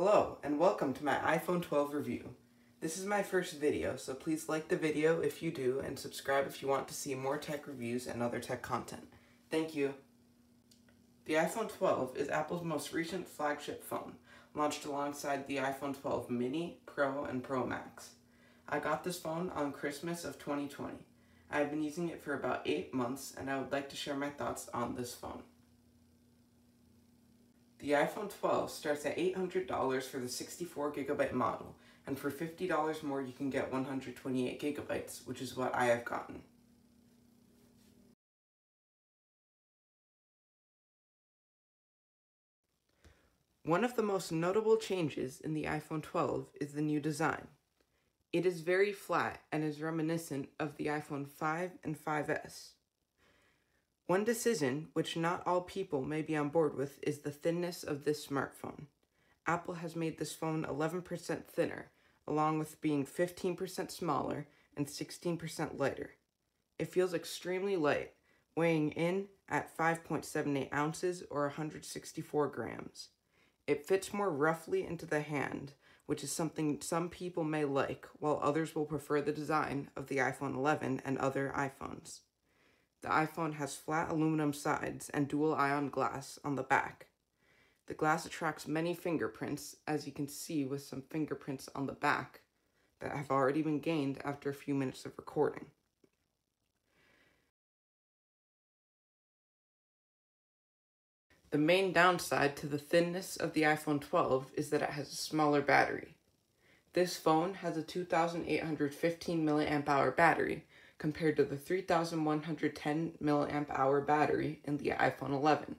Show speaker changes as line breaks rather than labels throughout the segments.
Hello, and welcome to my iPhone 12 review. This is my first video, so please like the video if you do, and subscribe if you want to see more tech reviews and other tech content. Thank you. The iPhone 12 is Apple's most recent flagship phone, launched alongside the iPhone 12 Mini, Pro, and Pro Max. I got this phone on Christmas of 2020. I have been using it for about 8 months, and I would like to share my thoughts on this phone. The iPhone 12 starts at $800 for the 64GB model, and for $50 more you can get 128GB, which is what I have gotten. One of the most notable changes in the iPhone 12 is the new design. It is very flat and is reminiscent of the iPhone 5 and 5S. One decision, which not all people may be on board with, is the thinness of this smartphone. Apple has made this phone 11% thinner, along with being 15% smaller and 16% lighter. It feels extremely light, weighing in at 5.78 ounces or 164 grams. It fits more roughly into the hand, which is something some people may like, while others will prefer the design of the iPhone 11 and other iPhones. The iPhone has flat aluminum sides and dual-ion glass on the back. The glass attracts many fingerprints, as you can see with some fingerprints on the back that have already been gained after a few minutes of recording. The main downside to the thinness of the iPhone 12 is that it has a smaller battery. This phone has a 2,815 mAh battery, compared to the 3,110 mAh battery in the iPhone 11.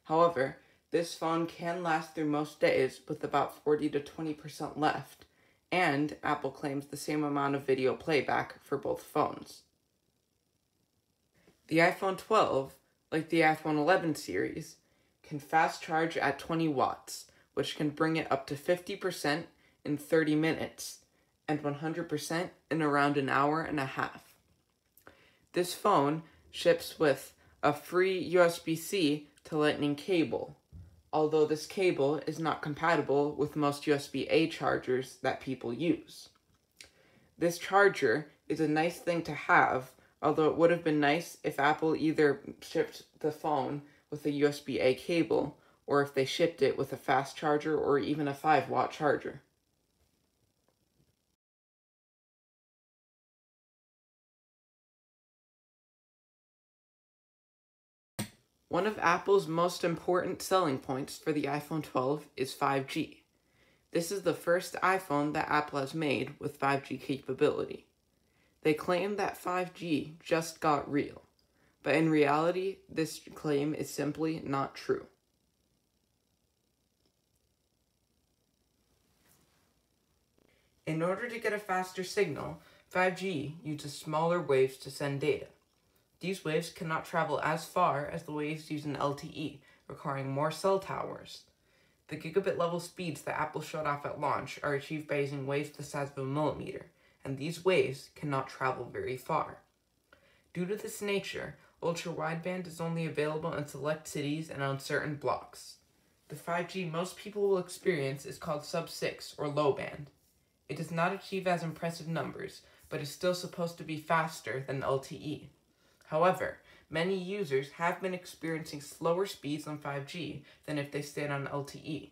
However, this phone can last through most days with about 40 to 20% left, and Apple claims the same amount of video playback for both phones. The iPhone 12, like the iPhone 11 series, can fast charge at 20 watts, which can bring it up to 50% in 30 minutes, and 100% in around an hour and a half. This phone ships with a free USB-C to Lightning cable, although this cable is not compatible with most USB-A chargers that people use. This charger is a nice thing to have, although it would have been nice if Apple either shipped the phone with a USB-A cable, or if they shipped it with a fast charger or even a 5-watt charger. One of Apple's most important selling points for the iPhone 12 is 5G. This is the first iPhone that Apple has made with 5G capability. They claim that 5G just got real, but in reality, this claim is simply not true. In order to get a faster signal, 5G uses smaller waves to send data. These waves cannot travel as far as the waves used in LTE, requiring more cell towers. The gigabit level speeds that Apple showed off at launch are achieved by using waves the size of a millimeter, and these waves cannot travel very far. Due to this nature, ultra-wideband is only available in select cities and on certain blocks. The 5G most people will experience is called sub-6 or low band. It does not achieve as impressive numbers, but is still supposed to be faster than LTE. However, many users have been experiencing slower speeds on 5G than if they stayed on LTE.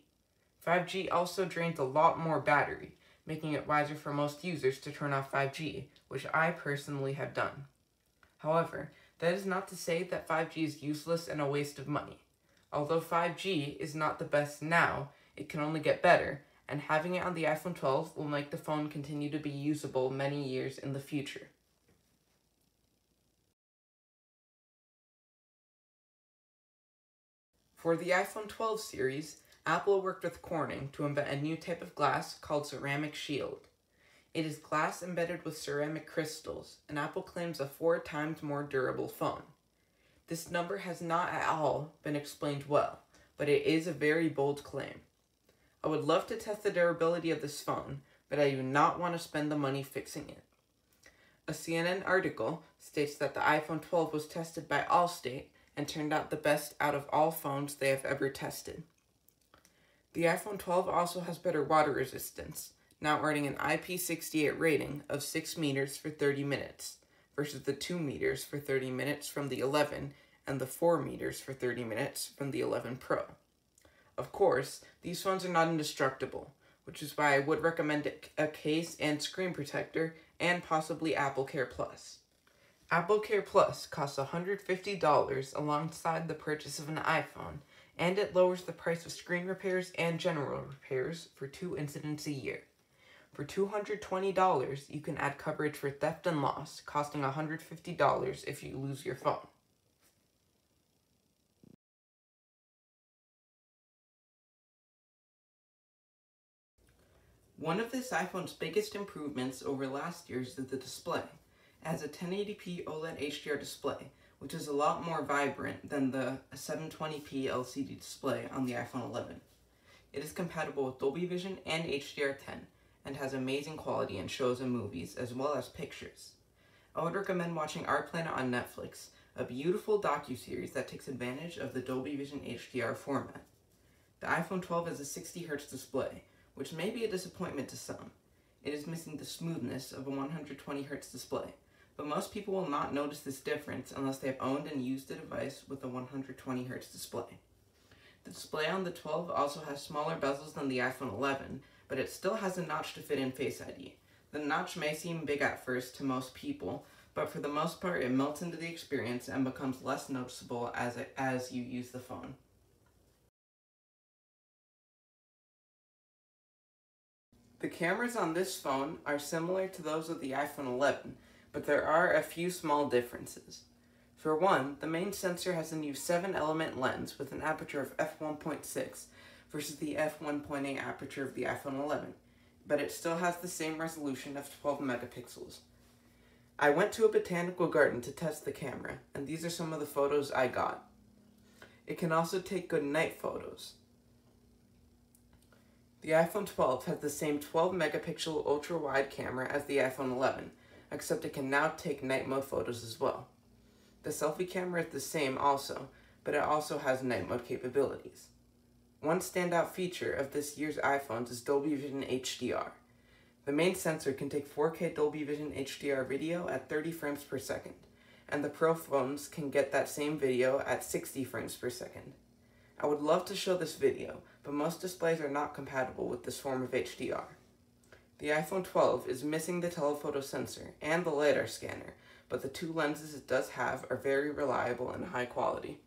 5G also drains a lot more battery, making it wiser for most users to turn off 5G, which I personally have done. However, that is not to say that 5G is useless and a waste of money. Although 5G is not the best now, it can only get better, and having it on the iPhone 12 will make the phone continue to be usable many years in the future. For the iPhone 12 series, Apple worked with Corning to invent a new type of glass called ceramic shield. It is glass embedded with ceramic crystals, and Apple claims a 4 times more durable phone. This number has not at all been explained well, but it is a very bold claim. I would love to test the durability of this phone, but I do not want to spend the money fixing it. A CNN article states that the iPhone 12 was tested by Allstate and turned out the best out of all phones they have ever tested. The iPhone 12 also has better water resistance, now earning an IP68 rating of 6 meters for 30 minutes, versus the 2 meters for 30 minutes from the 11 and the 4 meters for 30 minutes from the 11 Pro. Of course, these phones are not indestructible, which is why I would recommend a case and screen protector and possibly Apple Care Plus. Apple Care Plus costs $150 alongside the purchase of an iPhone, and it lowers the price of screen repairs and general repairs for 2 incidents a year. For $220, you can add coverage for theft and loss, costing $150 if you lose your phone. One of this iPhone's biggest improvements over last year's is the display. It has a 1080p OLED HDR display, which is a lot more vibrant than the 720p LCD display on the iPhone 11. It is compatible with Dolby Vision and HDR10, and has amazing quality in shows and movies, as well as pictures. I would recommend watching Our Planet on Netflix, a beautiful docuseries that takes advantage of the Dolby Vision HDR format. The iPhone 12 has a 60Hz display, which may be a disappointment to some. It is missing the smoothness of a 120Hz display, but most people will not notice this difference unless they have owned and used a device with a 120Hz display. The display on the 12 also has smaller bezels than the iPhone 11, but it still has a notch to fit in Face ID. The notch may seem big at first to most people, but for the most part it melts into the experience and becomes less noticeable as you use the phone. The cameras on this phone are similar to those of the iPhone 11, but there are a few small differences. For one, the main sensor has a new 7-element lens with an aperture of f1.6 versus the f1.8 aperture of the iPhone 11, but it still has the same resolution of 12 megapixels. I went to a botanical garden to test the camera, and these are some of the photos I got. It can also take good night photos. The iPhone 12 has the same 12 megapixel ultra-wide camera as the iPhone 11, except it can now take night mode photos as well. The selfie camera is the same also, but it also has night mode capabilities. One standout feature of this year's iPhones is Dolby Vision HDR. The main sensor can take 4K Dolby Vision HDR video at 30 frames per second, and the Pro phones can get that same video at 60 frames per second. I would love to show this video, but most displays are not compatible with this form of HDR. The iPhone 12 is missing the telephoto sensor and the LiDAR scanner, but the 2 lenses it does have are very reliable and high quality.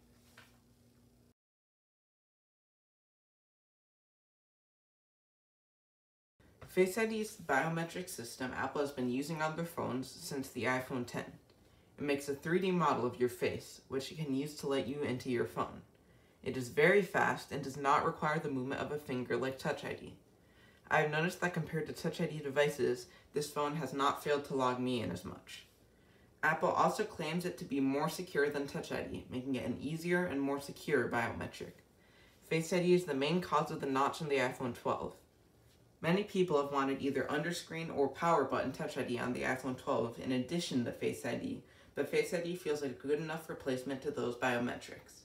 Face ID is the biometric system Apple has been using on their phones since the iPhone X. It makes a 3D model of your face, which you can use to let you into your phone. It is very fast and does not require the movement of a finger like Touch ID. I have noticed that compared to Touch ID devices, this phone has not failed to log me in as much. Apple also claims it to be more secure than Touch ID, making it an easier and more secure biometric. Face ID is the main cause of the notch in the iPhone 12. Many people have wanted either underscreen or power button Touch ID on the iPhone 12 in addition to Face ID, but Face ID feels like a good enough replacement to those biometrics.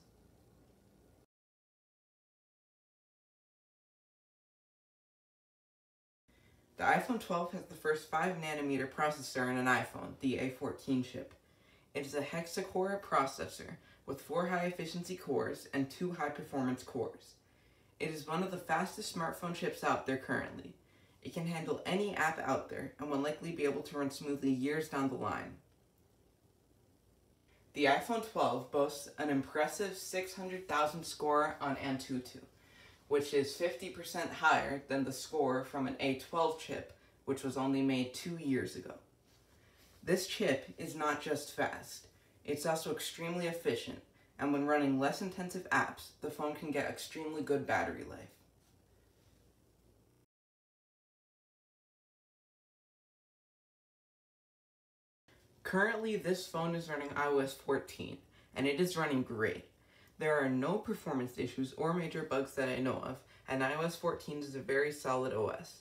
The iPhone 12 has the first 5nm processor in an iPhone, the A14 chip. It is a hexa-core processor with 4 high-efficiency cores and 2 high-performance cores. It is one of the fastest smartphone chips out there currently. It can handle any app out there and will likely be able to run smoothly years down the line. The iPhone 12 boasts an impressive 600,000 score on Antutu, which is 50% higher than the score from an A12 chip, which was only made 2 years ago. This chip is not just fast, it's also extremely efficient, and when running less intensive apps, the phone can get extremely good battery life. Currently, this phone is running iOS 14, and it is running great. There are no performance issues or major bugs that I know of, and iOS 14 is a very solid OS.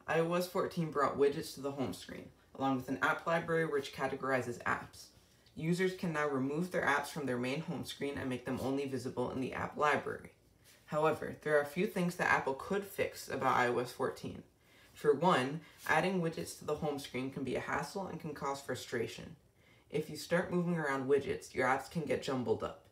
iOS 14 brought widgets to the home screen, along with an app library which categorizes apps. Users can now remove their apps from their main home screen and make them only visible in the app library. However, there are a few things that Apple could fix about iOS 14. For one, adding widgets to the home screen can be a hassle and can cause frustration. If you start moving around widgets, your apps can get jumbled up.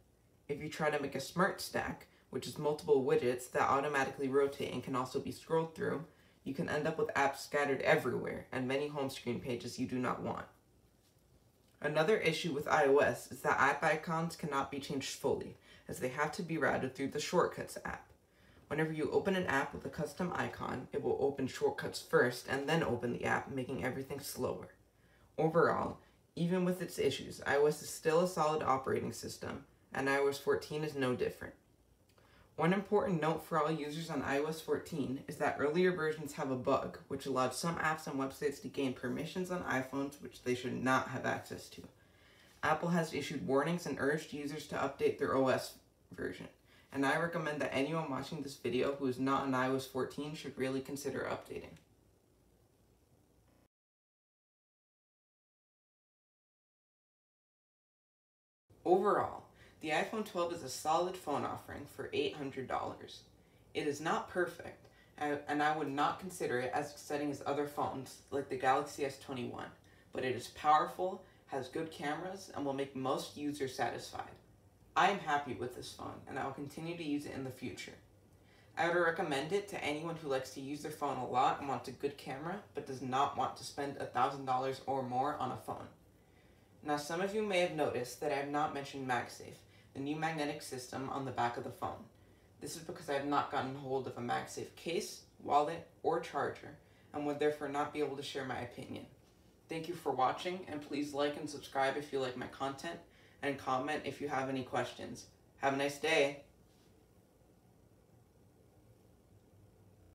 If you try to make a smart stack, which is multiple widgets that automatically rotate and can also be scrolled through, you can end up with apps scattered everywhere and many home screen pages you do not want. Another issue with iOS is that app icons cannot be changed fully, as they have to be routed through the Shortcuts app. Whenever you open an app with a custom icon, it will open Shortcuts first and then open the app, making everything slower. Overall, even with its issues, iOS is still a solid operating system, and iOS 14 is no different. One important note for all users on iOS 14 is that earlier versions have a bug, which allowed some apps and websites to gain permissions on iPhones which they should not have access to. Apple has issued warnings and urged users to update their OS version, and I recommend that anyone watching this video who is not on iOS 14 should really consider updating. Overall, the iPhone 12 is a solid phone offering for $800. It is not perfect, and I would not consider it as exciting as other phones like the Galaxy S21, but it is powerful, has good cameras, and will make most users satisfied. I am happy with this phone, and I will continue to use it in the future. I would recommend it to anyone who likes to use their phone a lot and wants a good camera, but does not want to spend $1,000 or more on a phone. Now, some of you may have noticed that I have not mentioned MagSafe, the new magnetic system on the back of the phone. This is because I have not gotten hold of a MagSafe case, wallet, or charger, and would therefore not be able to share my opinion. Thank you for watching, and please like and subscribe if you like my content, and comment if you have any questions. Have a nice day!